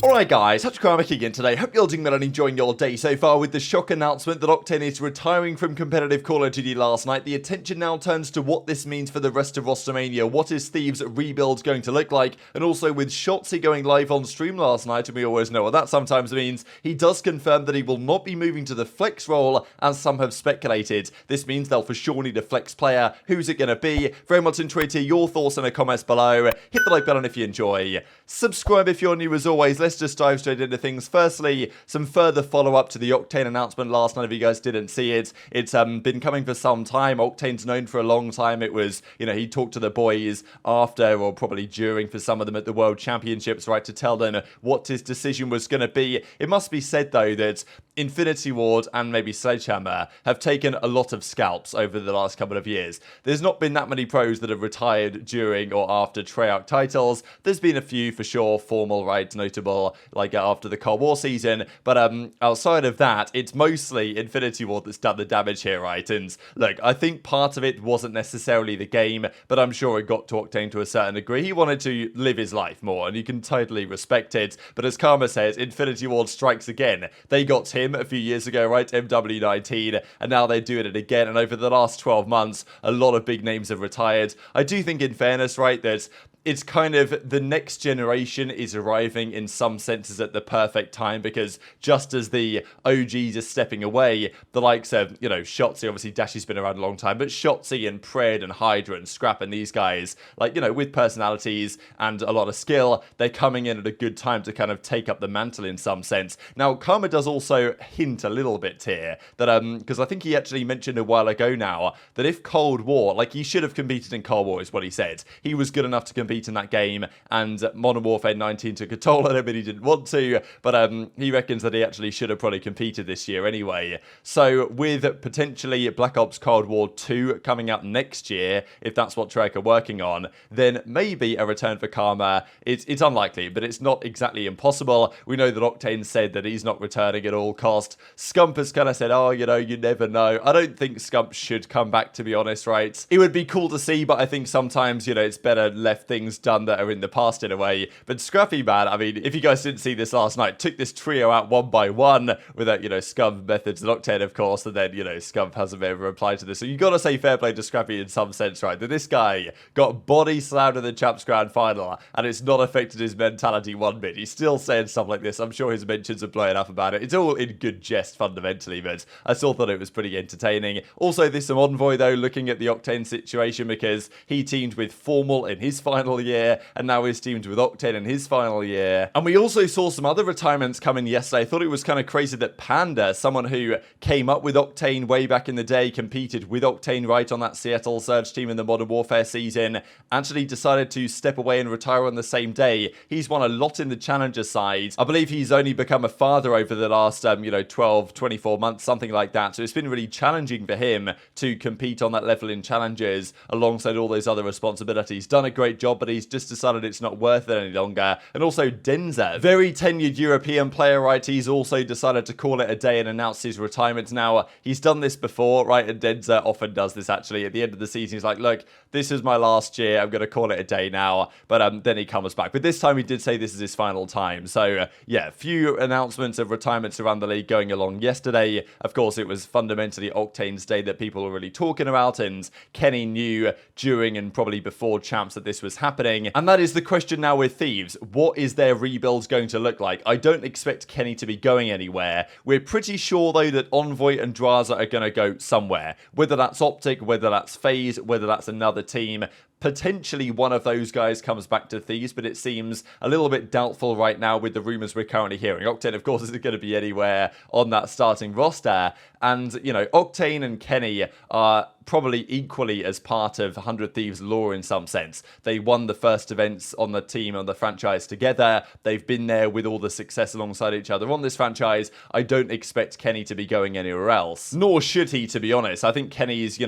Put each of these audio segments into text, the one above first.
Alright guys, TacticalRab again today. Hope you're doing well and enjoying your day so far. With the shock announcement that Octane is retiring from competitive Call of Duty last night, the attention now turns to what this means for the rest of Rostermania. What is Thieves' rebuild going to look like? And also with Shotzzy going live on stream last night, and we always know what that sometimes means, he does confirm that he will not be moving to the flex role as some have speculated. This means they'll for sure need a flex player. Who's it going to be? Very much enjoyed to hear your thoughts in the comments below. Hit the like button if you enjoy. Subscribe if you're new as always. Let's just dive straight into things. Firstly, some further follow-up to the Octane announcement last night. If you guys didn't see it, it's been coming for some time. Octane's known for a long time. It was, he talked to the boys after or probably during for some of them at the World Championships, right, to tell them what his decision was going to be. It must be said, though, that Infinity Ward and maybe Sledgehammer have taken a lot of scalps over the last couple of years. There's not been that many pros that have retired during or after Treyarch titles. There's been a few for sure, formal, right, notable, like after the Cold War season, but outside of that, it's mostly Infinity Ward that's done the damage here, right? And look, I think part of it wasn't necessarily the game, but I'm sure it got to Octane to a certain degree. He wanted to live his life more, and you can totally respect it. But as Karma says, Infinity Ward strikes again. They got him a few years ago, right? MW19, and now they're doing it again. And over the last 12 months, a lot of big names have retired. I do think, in fairness, right, that it's kind of the next generation is arriving in some senses at the perfect time, because just as the OGs are stepping away, the likes of, Shotzzy, obviously Dashy's been around a long time, but Shotzzy and Pred and Hydra and Scrap and these guys, with personalities and a lot of skill, they're coming in at a good time to kind of take up the mantle in some sense. Now, Karma does also hint a little bit here that, because I think he actually mentioned a while ago now, that if Cold War, he should have competed in Cold War is what he said. He was good enough to compete in that game, and Modern Warfare 19 took a toll on him and he didn't want to, but he reckons that he actually should have probably competed this year anyway. So with potentially Black Ops Cold War 2 coming out next year, if that's what Treyarch are working on, then maybe a return for Karma. It's unlikely, but it's not exactly impossible. We know that Octane said that he's not returning at all cost. Scump has kind of said, you never know. I don't think Scump should come back, to be honest, right? It would be cool to see, but I think sometimes, it's better left things done that are in the past in a way. But Scrappy, man, I mean, if you guys didn't see this last night, took this trio out one by one without, Scump, Methods, and Octane, of course, and then, Scump hasn't ever replied to this. So you got to say fair play to Scrappy in some sense, right? That this guy got body slammed in the Champs Grand Final, and it's not affected his mentality one bit. He's still saying stuff like this. I'm sure his mentions are blowing up about it. It's all in good jest, fundamentally, but I still thought it was pretty entertaining. Also, there's some Envoy, though, looking at the Octane situation, because he teamed with Formal in his final year, and now he's teamed with Octane in his final year. And we also saw some other retirements come in yesterday. I thought it was kind of crazy that Panda, someone who came up with Octane way back in the day, competed with Octane right on that Seattle Surge team in the Modern Warfare season, actually decided to step away and retire on the same day. He's won a lot in the Challenger side. I believe he's only become a father over the last, 12, 24 months, something like that. So it's been really challenging for him to compete on that level in Challengers alongside all those other responsibilities. Done a great job, but he's just decided it's not worth it any longer. And also Drazah, very tenured European player, right? He's also decided to call it a day and announce his retirement. Now, he's done this before, right? And Drazah often does this, actually. At the end of the season, he's like, look, this is my last year. I'm going to call it a day now. But then he comes back. But this time he did say this is his final time. So, yeah, few announcements of retirements around the league going along yesterday. Of course, it was fundamentally Octane's day that people were really talking about. And Kenny knew during and probably before Champs that this was happening. And that is the question now with Thieves. What is their rebuild going to look like? I don't expect Kenny to be going anywhere. We're pretty sure, though, that Envoy and Drazah are going to go somewhere. Whether that's OpTic, whether that's FaZe, whether that's another team. Potentially one of those guys comes back to Thieves, but it seems a little bit doubtful right now with the rumours we're currently hearing. Octane, of course, isn't going to be anywhere on that starting roster. And, Octane and Kenny are probably equally as part of 100 Thieves lore in some sense. They won the first events on the team, on the franchise together. They've been there with all the success alongside each other on this franchise. I don't expect Kenny to be going anywhere else. Nor should he, to be honest. I think Kenny's,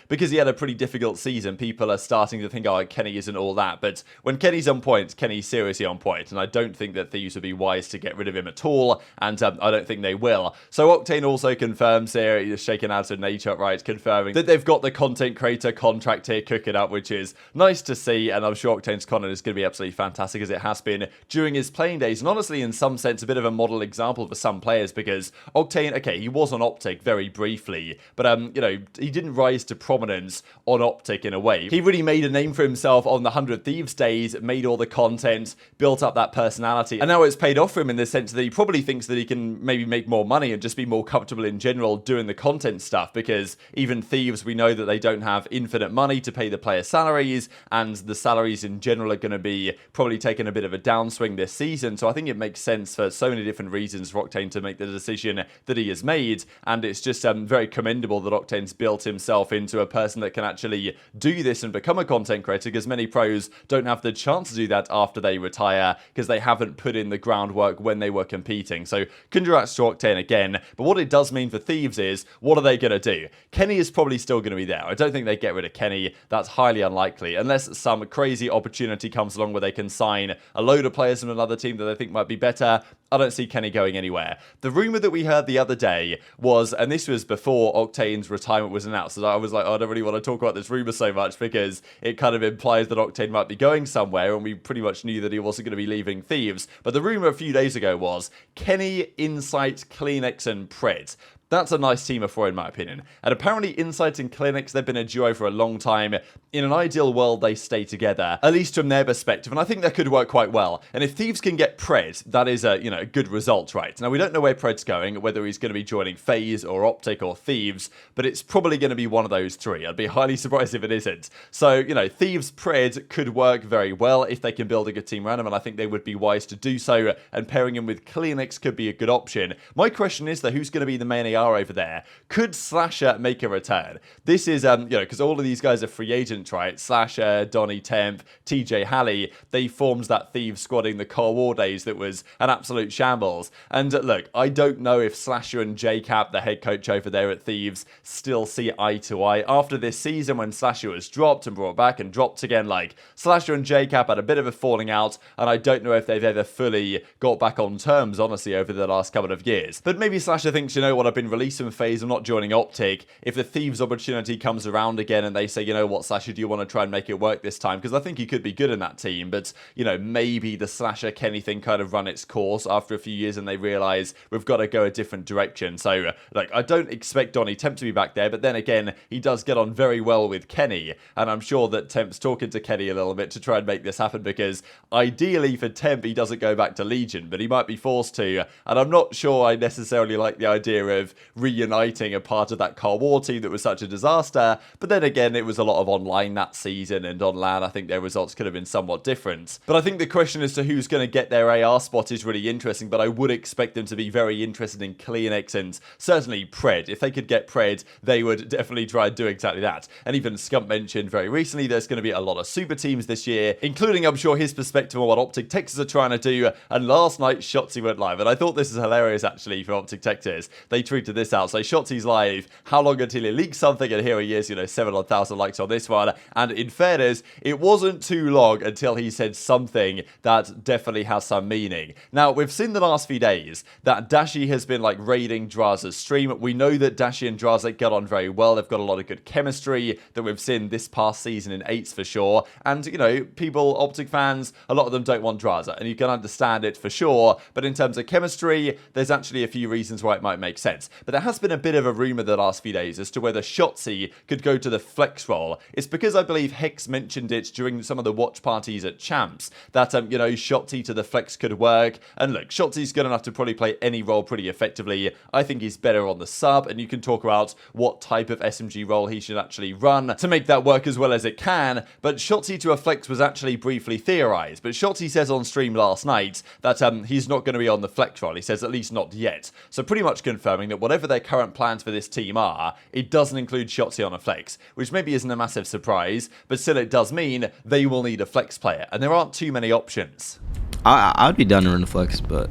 because he had a pretty difficult season, people are starting that think, oh, Kenny isn't all that. But when Kenny's on point, Kenny's seriously on point. And I don't think that Thieves would be wise to get rid of him at all. And I don't think they will. So Octane also confirms here, he's shaking out of nature, right, confirming that they've got the content creator contract here cooking up, which is nice to see. And I'm sure Octane's content is going to be absolutely fantastic, as it has been during his playing days. And honestly, in some sense, a bit of a model example for some players, because Octane, okay, he was on OpTic very briefly, but you know, he didn't rise to prominence on OpTic in a way. He really made a name for himself on the 100 Thieves days, made all the content, built up that personality, and now it's paid off for him in the sense that he probably thinks that he can maybe make more money and just be more comfortable in general doing the content stuff, because even Thieves, we know that they don't have infinite money to pay the player salaries, and the salaries in general are going to be probably taking a bit of a downswing this season. So I think it makes sense for so many different reasons for Octane to make the decision that he has made, and it's just very commendable that Octane's built himself into a person that can actually do this and become a content creator, because many pros don't have the chance to do that after they retire because they haven't put in the groundwork when they were competing. So congrats to Octane again. But what it does mean for Thieves is, what are they going to do? Kenny is probably still going to be there. I don't think they get rid of Kenny. That's highly unlikely, unless some crazy opportunity comes along where they can sign a load of players from another team that they think might be better. I don't see Kenny going anywhere. The rumor that we heard the other day was, and this was before Octane's retirement was announced, so I was like, oh, I don't really want to talk about this rumor so much because it kind of implies that Octane might be going somewhere, and we pretty much knew that he wasn't going to be leaving Thieves. But the rumor a few days ago was Kenny, Insight, CleanX, and Pred. That's a nice team of four, in my opinion. And apparently Insight and CleanX, they've been a duo for a long time. In an ideal world, they stay together, at least from their perspective, and I think that could work quite well. And if Thieves can get Pred, that is a, you know, a good result, right? Now, we don't know where Pred's going, whether he's going to be joining FaZe or OpTic or Thieves, but it's probably going to be one of those three. I'd be highly surprised if it isn't. So, you know, Thieves, Pred could work very well if they can build a good team around him, and I think they would be wise to do so, and pairing him with CleanX could be a good option. My question is, though, who's going to be the main AR over there? Could Slasher make a return? This is, you know, because all of these guys are free agents, right? Slasher, Donny Temp, TJ Halley, they formed that Thieves squad in the Cold War days that was an absolute shambles. And look, I don't know if Slasher and JCap, the head coach over there at Thieves, still see eye to eye. After this season, when Slasher was dropped and brought back and dropped again, like, Slasher and JCap had a bit of a falling out, and I don't know if they've ever fully got back on terms, honestly, over the last couple of years. But maybe Slasher thinks, you know what, I've been released from FaZe, I'm not joining OpTic. If the Thieves opportunity comes around again and they say, you know what, Slasher, do you want to try and make it work this time? Because I think he could be good in that team, but, you know, maybe the Slasher Kenny thing kind of run its course after a few years and they realise we've got to go a different direction. So, like, I don't expect Donny Temp to be back there, but then again, he does get on very well with Kenny, and I'm sure that Temp's talking to Kenny a little bit to try and make this happen, because ideally for Temp, he doesn't go back to Legion, but he might be forced to, and I'm not sure I necessarily like the idea of reuniting a part of that Cold War team that was such a disaster. But then again, it was a lot of online that season, and on LAN I think their results could have been somewhat different. But I think the question as to who's going to get their AR spot is really interesting, but I would expect them to be very interested in CleanX and certainly Pred. If they could get Pred, they would definitely try and do exactly that. And even Scump mentioned very recently there's going to be a lot of super teams this year, including, I'm sure, his perspective on what OpTic Texas are trying to do. And last night Shotzzy went live, and I thought this is hilarious actually for OpTic Texas. They tweeted this out. So Shotzy's live, how long until he leaks something? And here he is, you know, 700,000 likes on this one. And in fairness, it wasn't too long until he said something that definitely has some meaning. Now, we've seen the last few days that Dashy has been like raiding Drazah's stream. We know that Dashy and Drazah get on very well. They've got a lot of good chemistry that we've seen this past season in 8s for sure. And, you know, people, OpTic fans, a lot of them don't want Drazah, and you can understand it for sure. But in terms of chemistry, there's actually a few reasons why it might make sense. But there has been a bit of a rumor the last few days as to whether Shotzzy could go to the flex role. It's because I believe Hex mentioned it during some of the watch parties at Champs that, you know, Shotzzy to the flex could work. And look, Shotzy's good enough to probably play any role pretty effectively. I think he's better on the sub, and you can talk about what type of SMG role he should actually run to make that work as well as it can. But Shotzzy to a flex was actually briefly theorized. But Shotzzy says on stream last night that he's not going to be on the flex role. He says at least not yet. So pretty much confirming that whatever their current plans for this team are, it doesn't include Shotzzy on a flex, which maybe isn't a massive surprise, but still it does mean they will need a flex player, and there aren't too many options. I'd be down to run the flex, but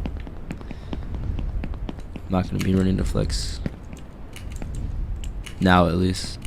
I'm not going to be running the flex now, at least.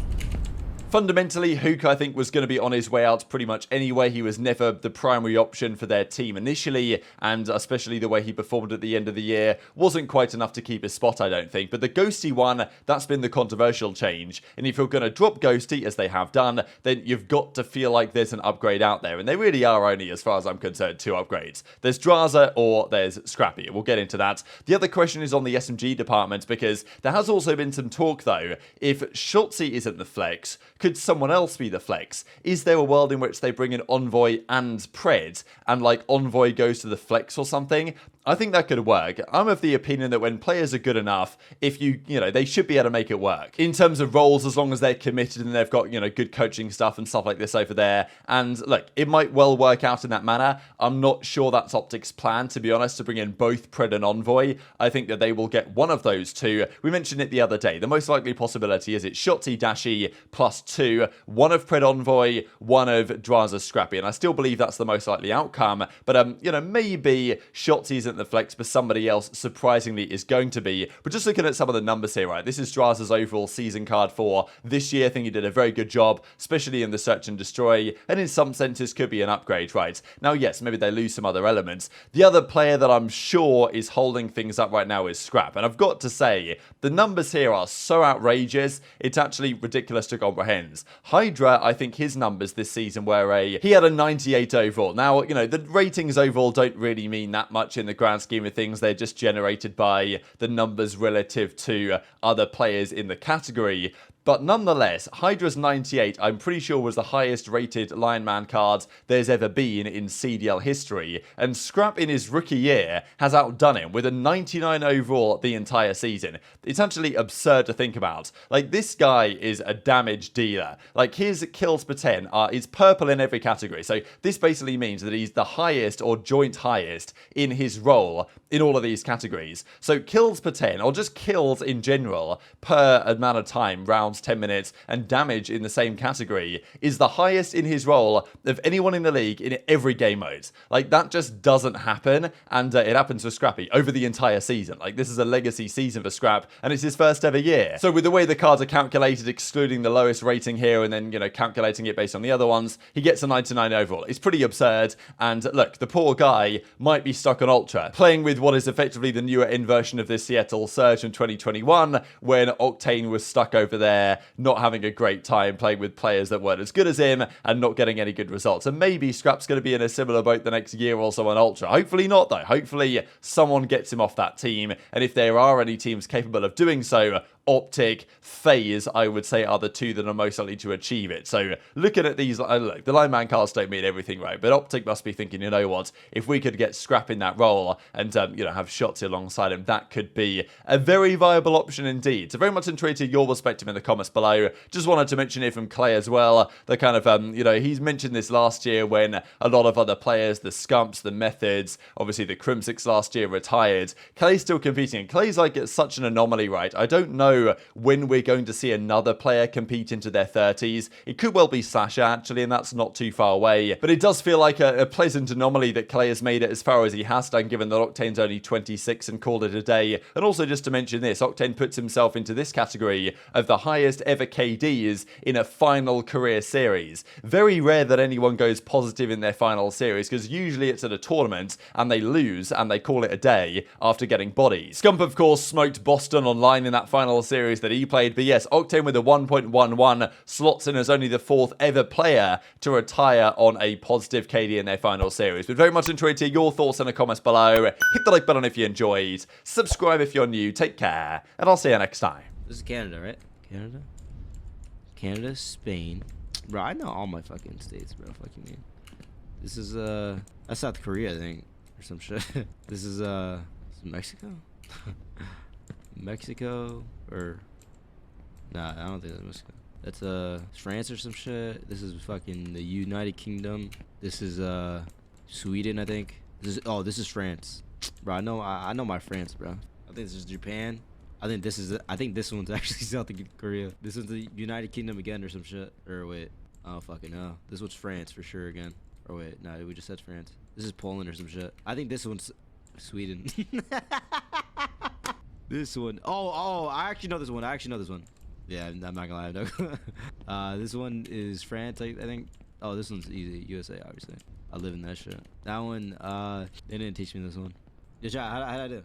Fundamentally, Huke, I think, was going to be on his way out pretty much anyway. He was never the primary option for their team initially, and especially the way he performed at the end of the year wasn't quite enough to keep his spot, I don't think. But the Ghosty one, that's been the controversial change. And if you're going to drop Ghosty, as they have done, then you've got to feel like there's an upgrade out there. And they really are only, as far as I'm concerned, 2 upgrades. There's Drazah or there's Scrappy. We'll get into that. The other question is on the SMG department, because there has also been some talk, though. If Shotzzy isn't the flex, could someone else be the flex? Is there a world in which they bring in Envoy and Pred, and like Envoy goes to the flex or something? I think that could work. I'm of the opinion that when players are good enough, if you know, they should be able to make it work. In terms of roles, as long as they're committed and they've got, you know, good coaching stuff and stuff like this over there. And look, it might well work out in that manner. I'm not sure that's OpTic's plan, to be honest, to bring in both Pred and Envoy. I think that they will get one of those two. We mentioned it the other day. The most likely possibility is it's Shotzzy, Dashy +2, one of Pred Envoy, one of Drazah Scrappy. And I still believe that's the most likely outcome. But, you know, maybe Shotzzy isn't the flex, but somebody else surprisingly is going to be. But just looking at some of the numbers here, right? This is Drazah's overall season card for this year. I think he did a very good job, especially in the search and destroy, and in some senses could be an upgrade, right? Now, yes, maybe they lose some other elements. The other player that I'm sure is holding things up right now is Scrap, and I've got to say, the numbers here are so outrageous, it's actually ridiculous to comprehend. Hydra, I think his numbers this season were he had a 98 overall. Now, you know, the ratings overall don't really mean that much in the grand scheme of things. They're just generated by the numbers relative to other players in the category. But nonetheless, Hydra's 98, I'm pretty sure, was the highest rated lineman card there's ever been in CDL history. And Scrap in his rookie year has outdone him with a 99 overall the entire season. It's actually absurd to think about. Like, this guy is a damage dealer. Like, his kills per 10 is purple in every category. So this basically means that he's the highest or joint highest in his role in all of these categories. So kills per 10, or just kills in general per amount of time, rounds, 10 minutes, and damage in the same category is the highest in his role of anyone in the league in every game mode. Like, that just doesn't happen, and it happens for Scrappy over the entire season. Like, this is a legacy season for Scrap, and it's his first ever year. So with the way the cards are calculated, excluding the lowest rating here, and then, you know, calculating it based on the other ones, he gets a 99 overall. It's pretty absurd, and look, the poor guy might be stuck on Ultra, playing with what is effectively the newer end version of this Seattle Surge in 2021, when Octane was stuck over there, not having a great time playing with players that weren't as good as him and not getting any good results. And maybe Scrap's going to be in a similar boat the next year or so on Ultra. Hopefully not, though. Hopefully someone gets him off that team. And if there are any teams capable of doing so, OpTic, FaZe, I would say, are the two that are most likely to achieve it. So looking at these, look, the lineman cards don't mean everything, right? But OpTic must be thinking, you know what, if we could get Scrap in that role and, you know, have Shotzzy alongside him, that could be a very viable option indeed. So very much intrigued to your perspective in the comments below. Just wanted to mention it from Clay as well. The kind of, you know, he's mentioned this last year when a lot of other players, the Scumps, the Methods, obviously the Kremp last year retired. Clay's still competing, and Clay's like such an anomaly, right? I don't know when we're going to see another player compete into their 30s. It could well be Sasha, actually, and that's not too far away. But it does feel like a pleasant anomaly that Clay has made it as far as he has done, given that Octane's only 26 and called it a day. And also, just to mention this, Octane puts himself into this category of the highest ever KDs in a final career series. Very rare that anyone goes positive in their final series, because usually it's at a tournament and they lose and they call it a day after getting bodies. Scump, of course, smoked Boston online in that final series that he played. But yes, Octane with a 1.11 slots in as only the 4th ever player to retire on a positive KD in their final series. But very much enjoyed to hear your thoughts in the comments below. Hit the like button if you enjoyed. Subscribe if you're new. Take care, and I'll see you next time. This is Canada, right? Canada, Spain. Bro, I know all my fucking states, bro. Fuck you mean. This is that's South Korea, I think, or some shit. This is Mexico. Mexico, or nah, I don't think that's Mexico. That's France or some shit. This is fucking the United Kingdom. This is Sweden, I think. This is France. Bro, I know my France, bro. I think this is Japan. I think this one's actually South Korea. This is the United Kingdom again or some shit. Or wait, oh fucking hell. This one's France for sure again. Or wait, no, we just said France. This is Poland or some shit. I think this one's Sweden. This one. Oh, I actually know this one. Yeah, I'm not gonna lie. No. This one is France, I think. Oh, this one's easy. USA, obviously. I live in that shit. That one, they didn't teach me this one. Yeah, how I do?